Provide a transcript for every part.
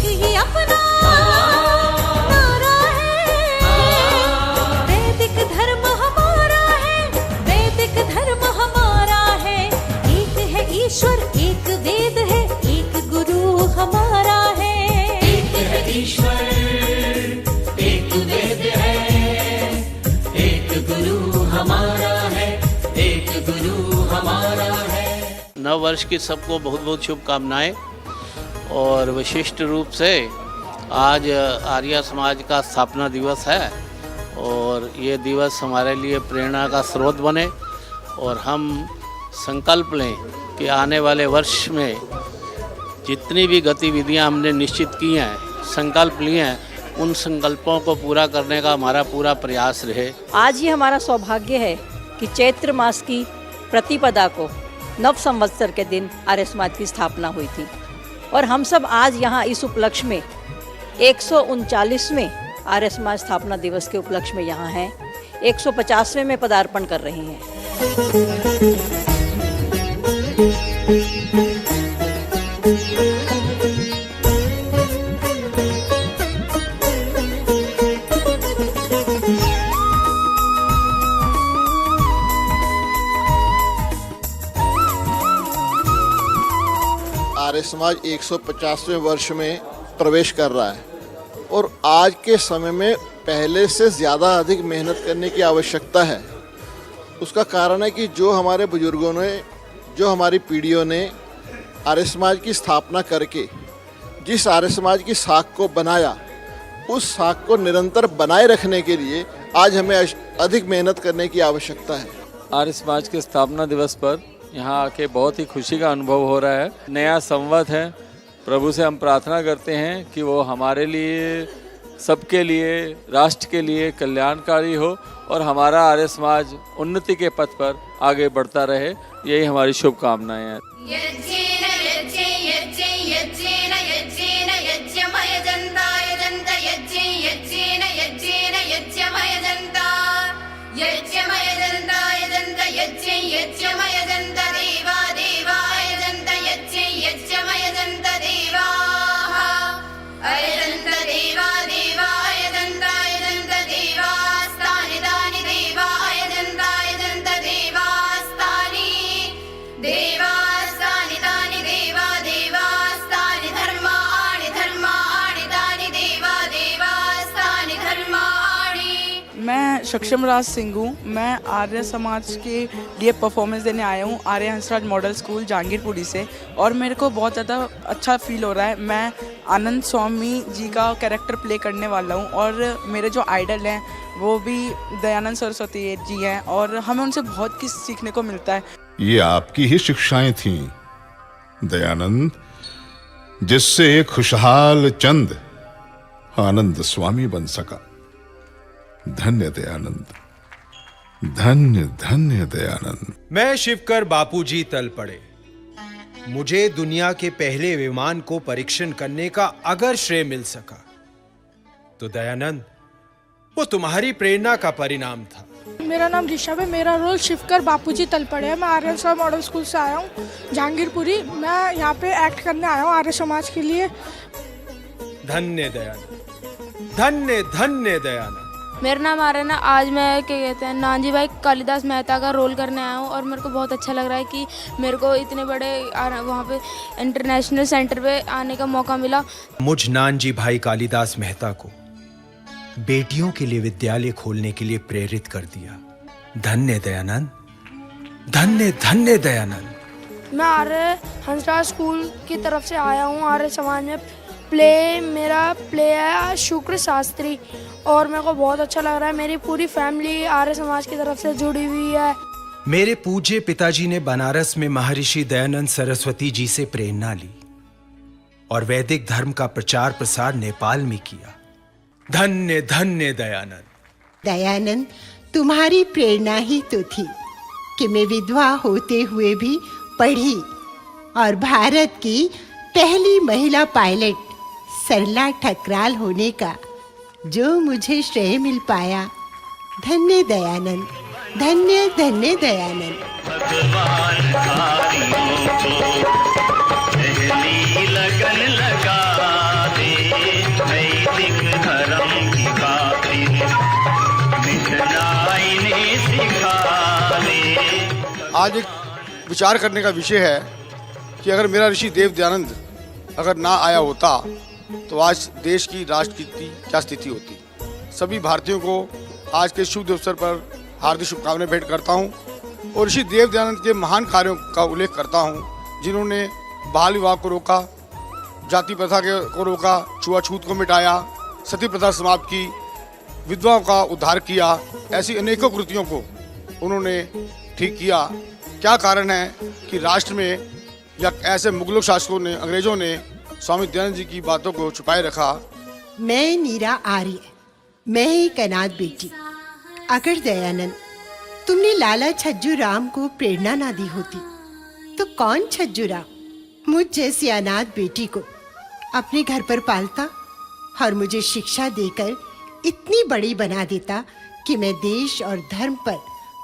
एक ही अपना नारा है, वैदिक धर्म हमारा है, वैदिक धर्म हमारा है। एक है ईश्वर, एक वेद है, एक गुरु हमारा है। एक है ईश्वर, एक वेद है, एक गुरु हमारा है, एक गुरु हमारा है। नव वर्ष की सबको बहुत बहुत शुभकामनाएं। और विशिष्ट रूप से आज आर्य समाज का स्थापना दिवस है और ये दिवस हमारे लिए प्रेरणा का स्रोत बने और हम संकल्प लें कि आने वाले वर्ष में जितनी भी गतिविधियां हमने निश्चित की हैं, संकल्प लिए हैं, उन संकल्पों को पूरा करने का हमारा पूरा प्रयास रहे। आज ये हमारा सौभाग्य है कि चैत्र मास की प्रतिपदा को नव संवत्सर के दिन आर्य समाज की स्थापना हुई थी और हम सब आज यहाँ इस उपलक्ष्य में 139वें आर्य समाज स्थापना दिवस के उपलक्ष्य में यहाँ हैं, 150वें में पदार्पण कर रहे हैं। आर्य समाज 150वें वर्ष में प्रवेश कर रहा है और आज के समय में पहले से ज़्यादा अधिक मेहनत करने की आवश्यकता है। उसका कारण है कि जो हमारे बुजुर्गों ने, जो हमारी पीढ़ियों ने आर्य समाज की स्थापना करके जिस आर्य समाज की साख को बनाया, उस साख को निरंतर बनाए रखने के लिए आज हमें अधिक मेहनत करने की आवश्यकता है। आर्य समाज के स्थापना दिवस पर यहाँ आके बहुत ही खुशी का अनुभव हो रहा है। नया संवत है, प्रभु से हम प्रार्थना करते हैं कि वो हमारे लिए, सबके लिए, राष्ट्र के लिए कल्याणकारी हो और हमारा आर्य समाज उन्नति के पथ पर आगे बढ़ता रहे। यही हमारी शुभकामनाएं हैं। मैं सक्षम राज सिंह हूँ। मैं आर्य समाज के लिए परफॉर्मेंस देने आया हूँ आर्य हंसराज मॉडल स्कूल जहांगीरपुरी से और मेरे को बहुत ज़्यादा अच्छा फील हो रहा है। मैं आनंद स्वामी जी का कैरेक्टर प्ले करने वाला हूँ और मेरे जो आइडल हैं वो भी दयानंद सरस्वती जी हैं और हमें उनसे बहुत कुछ सीखने को मिलता है। ये आपकी ही शिक्षाएं थीं दयानंद, जिससे एक खुशहाल चंद आनंद स्वामी बन सका। धन्य दयानंद, धन्य धन्य दयानंद। मैं शिवकर बापूजी तल पड़े। मुझे दुनिया के पहले विमान को परीक्षण करने का अगर श्रेय मिल सका तो दयानंद, वो तुम्हारी प्रेरणा का परिणाम था। मेरा नाम ऋषभ है। मेरा रोल शिवकर बापूजी तल पड़े है। मैं आर्य समाज मॉडल स्कूल से आया हूँ जहांगीरपुरी। मैं यहाँ पे एक्ट करने आया हूँ आर्य समाज के लिए। धन्य दयानंद, धन्य धन्य दयानंद। मेरा नाम आर्यना। आज मैं क्या कहते हैं नानजी भाई कालिदास मेहता का रोल करने आया हूँ और मेरे को बहुत अच्छा लग रहा है कि मेरे को इतने बड़े वहाँ पे इंटरनेशनल सेंटर पे आने का मौका मिला। मुझ नानजी भाई कालिदास मेहता को बेटियों के लिए विद्यालय खोलने के लिए प्रेरित कर दिया। धन्य दयानंद, धन्य धन्य दयानंद। मैं आर्य हंसराज स्कूल की तरफ से आया हूँ आर्य समाज में। मेरा प्ले है शुक्र शास्त्री और मेरे को बहुत अच्छा लग रहा है। मेरी पूरी फैमिली आर्य समाज की तरफ से जुड़ी हुई है। मेरे पूज्य पिताजी ने बनारस में महर्षि दयानंद सरस्वती जी से प्रेरणा ली और वैदिक धर्म का प्रचार प्रसार नेपाल में किया। धन्य धन्य दयानंद। दयानंद, तुम्हारी प्रेरणा ही तो थी कि मैं विधवा होते हुए भी पढ़ी और भारत की पहली महिला पायलट सरला ठकराल होने का जो मुझे श्रेय मिल पाया। धन्य दयानंद, धन्य धन्य दयानंद। भगवान कारियों को पहली लगन लगा दे। आज एक विचार करने का विषय है कि अगर मेरा ऋषि देव दयानंद अगर ना आया होता तो आज देश की राष्ट्र की क्या स्थिति होती। सभी भारतीयों को आज के शुभ अवसर पर हार्दिक शुभकामनाएं भेंट करता हूं और ऋषि देव दयानंद के महान कार्यों का उल्लेख करता हूं, जिन्होंने बाल विवाह को रोका, जाति प्रथा को रोका, छुआछूत को मिटाया, सती प्रथा समाप्त की, विधवाओं का उद्धार किया। ऐसी अनेकों कृतियों को उन्होंने ठीक किया। क्या कारण है कि राष्ट्र में या ऐसे मुगलों शासकों ने, अंग्रेजों ने स्वामी दयानंद जी की बातों को छुपाए रखा। मैं नीरा आर्य, मैं एक अनाथ बेटी। अगर दयानंद तुमने लाला छज्जू राम को प्रेरणा ना दी होती तो कौन छज्जू राम मुझ जैसी अनाथ बेटी को अपने घर पर पालता और मुझे शिक्षा देकर इतनी बड़ी बना देता कि मैं देश और धर्म पर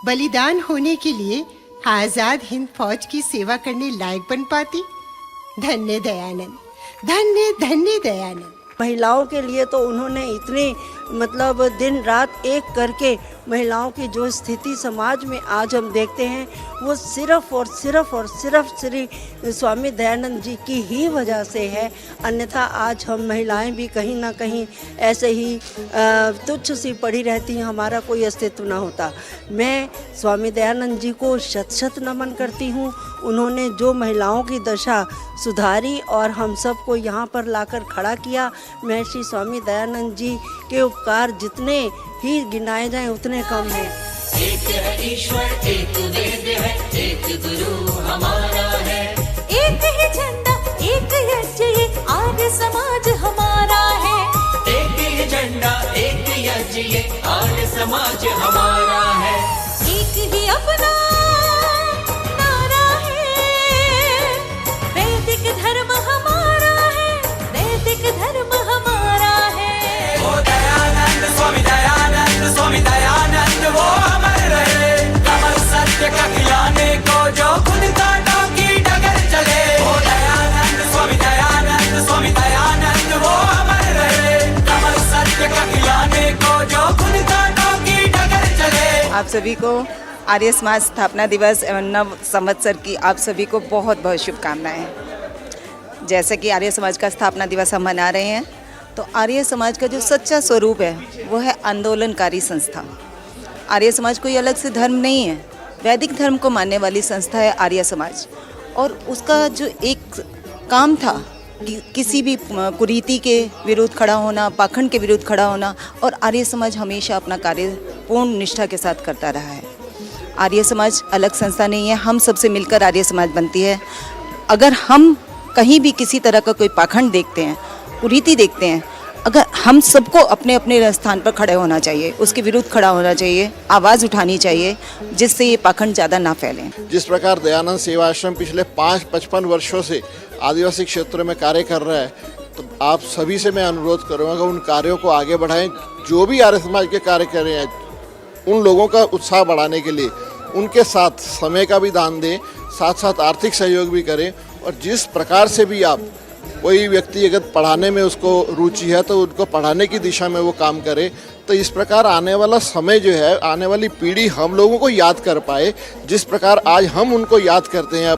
बलिदान होने के लिए आजाद हिंद फौज की सेवा करने लायक बन पाती। धन्य दयानंद, धन्य धन्य दयानंद। महिलाओं के लिए तो उन्होंने इतने मतलब दिन रात एक करके महिलाओं की जो स्थिति समाज में आज हम देखते हैं वो सिर्फ और सिर्फ श्री स्वामी दयानंद जी की ही वजह से है। अन्यथा आज हम महिलाएं भी कहीं ना कहीं ऐसे ही तुच्छ सी पड़ी रहती हैं, हमारा कोई अस्तित्व ना होता। मैं स्वामी दयानंद जी को शत शत नमन करती हूँ। उन्होंने जो महिलाओं की दशा सुधारी और हम सबको यहाँ पर लाकर खड़ा किया, मैं श्री स्वामी दयानंद जी के उपकार जितने ही गिनाए जाएं उतने कम हैं। एक है ईश्वर, एक वेद है, एक गुरु हमारा है। एक ही झंडा, एक यज्ञ, ये आर्य समाज हमारा है। एक ही झंडा, एक यज्ञ, ये आर्य समाज हमारा है। एक ही अपना नारा है, वैदिक धर्म हमारा है, वैदिक धर्म हमारा है। ओ दयानंद स्वामी दयानंद, स्वामी दयानंद वो अमर रहे। कमल सत्य का खिलाने को जो खुद कांटों की डगर चले। ओ दयानंद स्वामी दयानंद, स्वामी दयानंद वो अमर रहे। कमल सत्य का खिलाने को जो खुद कांटों की डगर चले। आप सभी को आर्य समाज स्थापना दिवस एवं नव संवत्सर की आप सभी को बहुत बहुत शुभकामनाएं। जैसे कि आर्य समाज का स्थापना दिवस हम मना रहे हैं, तो आर्य समाज का जो सच्चा स्वरूप है वो है आंदोलनकारी संस्था। आर्य समाज कोई अलग से धर्म नहीं है, वैदिक धर्म को मानने वाली संस्था है आर्य समाज। और उसका जो एक काम था कि किसी भी कुरीति के विरुद्ध खड़ा होना, पाखंड के विरुद्ध खड़ा होना, और आर्य समाज हमेशा अपना कार्य पूर्ण निष्ठा के साथ करता रहा है। आर्य समाज अलग संस्था नहीं है, हम सबसे मिलकर आर्य समाज बनती है। अगर हम कहीं भी किसी तरह का कोई पाखंड देखते हैं, कुरीति देखते हैं, अगर हम सबको अपने अपने स्थान पर खड़े होना चाहिए, उसके विरुद्ध खड़ा होना चाहिए, आवाज़ उठानी चाहिए, जिससे ये पाखंड ज़्यादा ना फैलें। जिस प्रकार दयानंद सेवा आश्रम पिछले 5-55 वर्षों से आदिवासी क्षेत्रों में कार्य कर रहा है, तो आप सभी से मैं अनुरोध करूँगा कि उन कार्यों को आगे बढ़ाएं। जो भी आर्य समाज के कार्य कर रहे हैं, उन लोगों का उत्साह बढ़ाने के लिए उनके साथ समय का भी दान दें, साथ साथ आर्थिक सहयोग भी करें। और जिस प्रकार से भी आप कोई व्यक्ति अगर पढ़ाने में उसको रुचि है तो उनको पढ़ाने की दिशा में वो काम करे, तो इस प्रकार आने वाला समय जो है, आने वाली पीढ़ी हम लोगों को याद कर पाए, जिस प्रकार आज हम उनको याद करते हैं।